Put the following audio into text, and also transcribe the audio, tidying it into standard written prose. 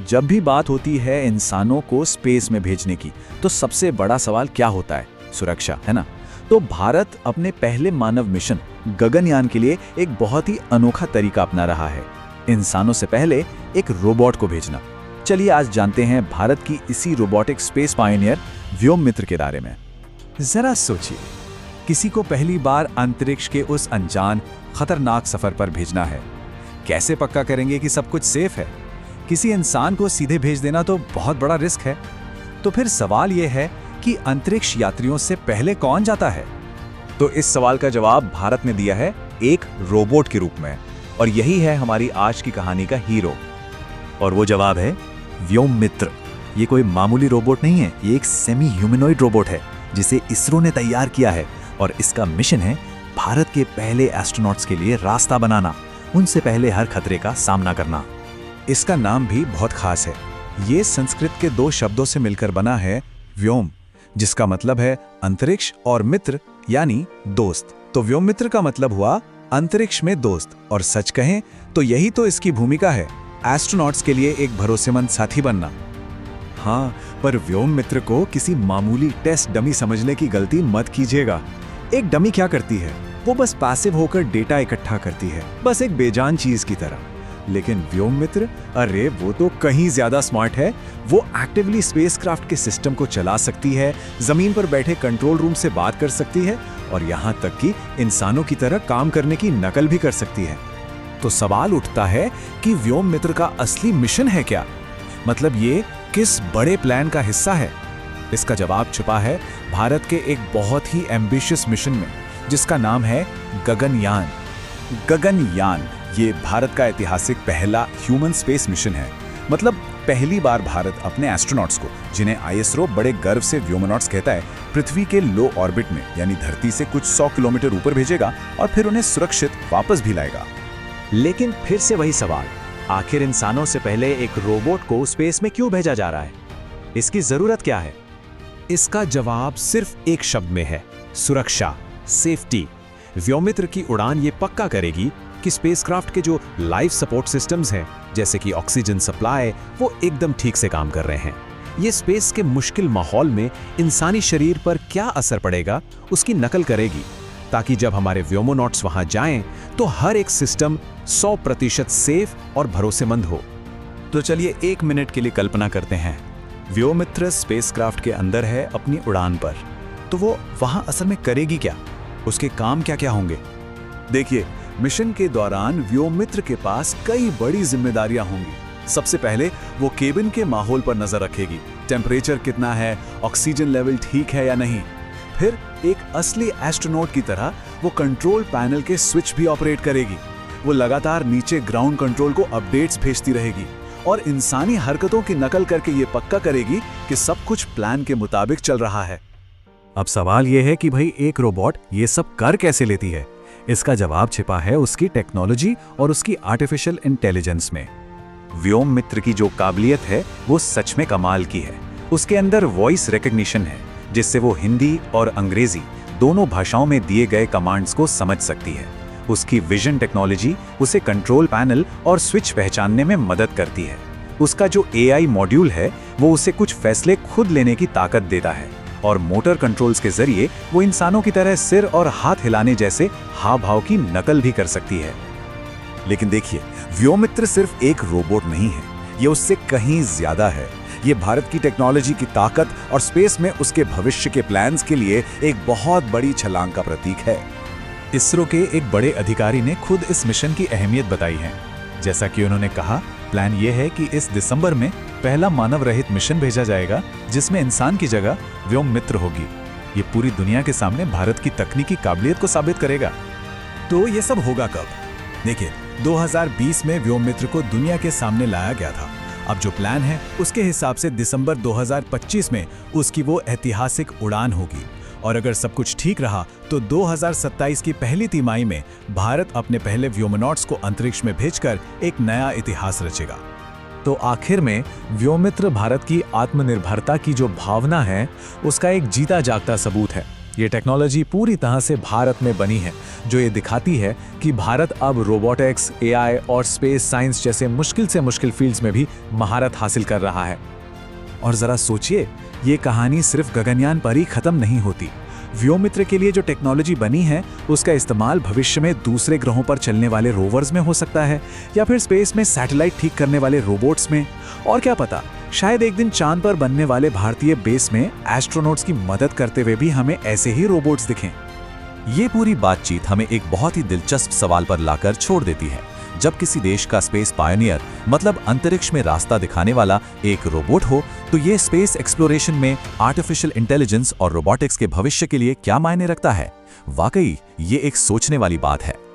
जब भी बात होती है इंसानों को स्पेस में भेजने की, तो सबसे बड़ा सवाल क्या होता है? सुरक्षा, है ना? तो भारत अपने पहले मानव मिशन गगनयान के लिए एक बहुत ही अनोखा तरीका अपना रहा है, इंसानों से पहले एक रोबोट को भेजना। चलिए आज जानते हैं भारत की इसी रोबोटिक स्पेस पायनियर व्योममित्र के बारे में। जरा सोचिए, किसी को पहली बार अंतरिक्ष के उस अनजान, खतरनाक सफर पर भेजना है। कैसे पक्का करेंगे कि सब कुछ सेफ है? किसी इंसान को सीधे भेज देना तो बहुत बड़ा रिस्क है। तो फिर सवाल यह है कि अंतरिक्ष यात्रियों से पहले कौन जाता है? तो इस सवाल का जवाब भारत ने दिया है एक रोबोट के रूप में, और यही है हमारी आज की कहानी का हीरो। और वो जवाब है व्योममित्र। ये कोई मामूली रोबोट नहीं है, ये एक सेमी ह्यूमनॉइड रोबोट है जिसे इसरो ने तैयार किया है, और इसका मिशन है भारत के पहले एस्ट्रोनॉट्स के लिए रास्ता बनाना, उनसे पहले हर खतरे का सामना करना। इसका नाम भी बहुत खास है। ये संस्कृत के दो शब्दों से मिलकर बना है, व्योम, जिसका मतलब है अंतरिक्ष, और मित्र यानी दोस्त। तो व्योममित्र का मतलब हुआ अंतरिक्ष में दोस्त, और सच कहें तो यही तो इसकी भूमिका है, एस्ट्रोनॉट्स के लिए एक भरोसेमंद साथी बनना। हाँ, पर व्योममित्र को किसी मामूली टेस्ट डमी समझने की गलती मत कीजिएगा। एक डमी क्या करती है? वो बस पैसिव होकर डेटा इकट्ठा करती है, बस एक बेजान चीज की तरह। लेकिन व्योममित्र, अरे वो तो कहीं ज्यादा स्मार्ट है। वो एक्टिवली स्पेसक्राफ्ट के सिस्टम को चला सकती है, जमीन पर बैठे कंट्रोल रूम से बात कर सकती है, और यहाँ तक कि इंसानों की तरह काम करने की नकल भी कर सकती है। तो सवाल उठता है कि व्योममित्र का असली मिशन है क्या? मतलब ये किस बड़े प्लान का हिस्सा है? इसका जवाब छुपा है भारत के एक बहुत ही एम्बिशियस मिशन में, जिसका नाम है गगनयान। गगनयान ये भारत का ऐतिहासिक पहला ह्यूमन स्पेस मिशन है। मतलब पहली बार भारत अपने एस्ट्रोनॉट्स को, जिन्हें आईएसआरओ बड़े गर्व से व्योमनॉट्स कहता है, पृथ्वी के लो ऑर्बिट में यानी धरती से कुछ 100 किलोमीटर ऊपर भेजेगा, और फिर उन्हें सुरक्षित वापस भी लाएगा। लेकिन फिर से वही सवाल, आखिर इंसानों से पहले एक रोबोट को स्पेस में क्यों भेजा जा रहा है? इसकी जरूरत क्या है? इसका जवाब सिर्फ एक शब्द में है, सुरक्षा, सेफ्टी। व्योममित्र की उड़ान ये पक्का करेगी कि स्पेसक्राफ्ट के जो लाइफ सपोर्ट सिस्टम्स हैं, जैसे कि ऑक्सीजन सप्लाई, वो एकदम ठीक से काम कर रहे हैं। ये स्पेस के मुश्किल माहौल में इंसानी शरीर पर क्या असर पड़ेगा, उसकी नकल करेगी, ताकि जब हमारे व्योमोनॉट्स वहां जाएं, तो हर एक सिस्टम 100% सेफ और भरोसेमंद हो। तो चलिए 1 मिनट के लिए कल्पना करते हैं, व्योममित्र स्पेसक्राफ्ट के अंदर है अपनी उड़ान पर। तो वो वहां असल में करेगी क्या? उसके काम क्या क्या होंगे? देखिए, मिशन के दौरान व्योममित्र के पास कई बड़ी जिम्मेदारियां होंगी। सबसे पहले वो केबिन के माहौल पर नजर रखेगी, टेम्परेचर कितना है, ऑक्सीजन लेवल ठीक है या नहीं। फिर एक असली एस्ट्रोनॉट की तरह वो कंट्रोल पैनल के स्विच भी ऑपरेट करेगी। वो लगातार नीचे ग्राउंड कंट्रोल को अपडेट्स भेजती रहेगी, और इंसानी हरकतों की नकल करके ये पक्का करेगी कि सब कुछ प्लान के मुताबिक चल रहा है। अब सवाल ये है कि भाई एक रोबोट ये सब कर कैसे लेती है? इसका जवाब छिपा है उसकी टेक्नोलॉजी और उसकी आर्टिफिशियल इंटेलिजेंस में। व्योममित्र की जो काबिलियत है वो सच में कमाल की है। उसके अंदर वॉइस रिकग्निशन है, जिससे वो हिंदी और अंग्रेजी दोनों भाषाओं में दिए गए कमांड्स को समझ सकती है। उसकी विजन टेक्नोलॉजी उसे कंट्रोल पैनल और स्विच पहचानने में मदद करती है। उसका जो एआई मॉड्यूल है वो उसे कुछ फैसले खुद लेने की ताकत देता है, और मोटर कंट्रोल्स के जरिए वो इंसानों की तरह सिर और हाथ हिलाने जैसे हाव भाव की नकल भी कर सकती है। लेकिन देखिए, व्योममित्र सिर्फ एक रोबोट नहीं है, ये उससे कहीं ज्यादा है। ये भारत की टेक्नोलॉजी की ताकत और स्पेस में उसके भविष्य के प्लान्स के लिए एक बहुत बड़ी छलांग का प्रतीक है। इसरो के एक बड़े अधिकारी ने खुद इस मिशन की अहमियत बताई है। जैसा कि उन्होंने कहा, प्लान ये है कि इस दिसंबर में पहला मानव रहित मिशन भेजा जाएगा, जिसमें इंसान की जगह व्योममित्र होगी। ये पूरी दुनिया के सामने भारत की तकनीकी काबिलियत को साबित करेगा। तो ये सब होगा कब? देखिए, 2020 में व्योममित्र को दुनिया के सामने लाया गया था। अब जो प्लान है उसके हिसाब से दिसंबर 2025 में उसकी वो ऐतिहासिक उड़ान होगी, और अगर सब कुछ ठीक रहा तो 2027 की पहली तिमाही में भारत अपने पहले व्योमनॉट्स को अंतरिक्ष में भेजकर एक नया इतिहास रचेगा। तो आखिर में व्योममित्र भारत की आत्मनिर्भरता की जो भावना है, उसका एक जीता जागता सबूत है। ये टेक्नोलॉजी पूरी तरह से भारत में बनी है, जो ये दिखाती है कि भारत अब रोबोटिक्स, एआई और स्पेस साइंस जैसे मुश्किल से मुश्किल फील्ड्स में भी महारत हासिल कर रहा है। और जरा सोचिए, ये कहानी सिर्फ गगनयान पर ही खत्म नहीं होती। व्योममित्र के लिए जो टेक्नोलॉजी बनी है उसका इस्तेमाल भविष्य में दूसरे ग्रहों पर चलने वाले रोवर्स में हो सकता है, या फिर स्पेस में सैटेलाइट ठीक करने वाले रोबोट्स में, और क्या पता शायद एक दिन चांद पर बनने वाले भारतीय बेस में एस्ट्रोनॉट्स की मदद करते हुए भी हमें ऐसे ही रोबोट्स दिखें। ये पूरी बातचीत हमें एक बहुत ही दिलचस्प सवाल पर लाकर छोड़ देती है। जब किसी देश का स्पेस पायनियर मतलब अंतरिक्ष में रास्ता दिखाने वाला एक रोबोट हो, तो ये स्पेस एक्सप्लोरेशन में आर्टिफिशियल इंटेलिजेंस और रोबोटिक्स के भविष्य के लिए क्या मायने रखता है? वाकई ये एक सोचने वाली बात है।